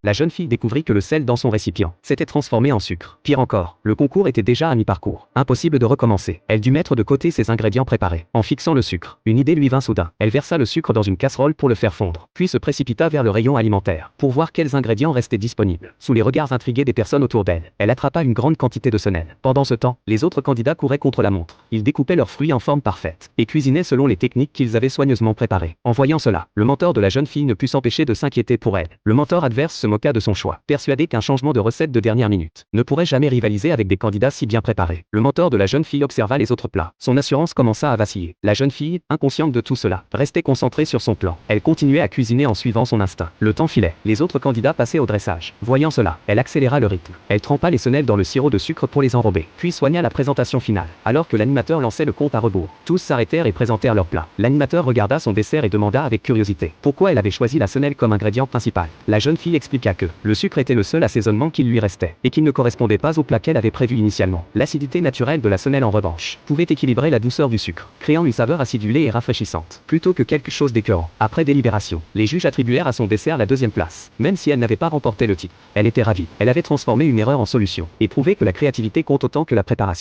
La jeune fille découvrit que le sel dans son récipient s'était transformé en sucre. Pire encore, le concours était déjà à mi-parcours. Impossible de recommencer. Elle dut mettre de côté ses ingrédients préparés. En fixant le sucre, une idée lui vint soudain. Elle versa le sucre dans une casserole pour le faire fondre, puis se précipita vers le rayon alimentaire pour voir quels ingrédients restaient disponibles. Sous les regards intrigués des personnes autour d'elle, elle attrapa une grande quantité de senel. Pendant ce temps, les autres candidats couraient contre la montre. Ils découpaient leurs fruits en forme parfaite et cuisinaient selon les techniques qu'ils avaient soigneusement préparées. En voyant cela, le mentor de la jeune fille ne put s'empêcher de s'inquiéter pour elle. Le mentor adverse se moqua de son choix, persuadé qu'un changement de recette de dernière minute ne pourrait jamais rivaliser avec des candidats si bien préparés. Le mentor de la jeune fille observa les autres plats. Son assurance commença à vaciller. La jeune fille, inconsciente de tout cela, restait concentrée sur son plan. Elle continuait à cuisiner en suivant son instinct. Le temps filait. Les autres candidats passaient au dressage. Voyant cela, elle accéléra le rythme. Elle trempa les senelles dans le sirop de sucre pour les enrober, puis soigna la présentation finale. Alors que l'animateur lançait le compte à rebours, tous s'arrêtèrent et présentèrent leur plat. L'animateur regarda son dessert et demanda avec curiosité pourquoi elle avait choisi la senelle comme ingrédient principal. La jeune fille expliqua que le sucre était le seul assaisonnement qui lui restait et qu'il ne correspondait pas au plat qu'elle avait prévu initialement. L'acidité naturelle de la senelle en revanche pouvait équilibrer la douceur du sucre, créant une saveur acidulée et rafraîchissante, plutôt que quelque chose d'écœurant. Après délibération, les juges attribuèrent à son dessert la deuxième place, même si elle n'avait pas remporté le titre. Elle était ravie. Elle avait transformé une erreur en solution et prouvé que la créativité compte autant que la préparation.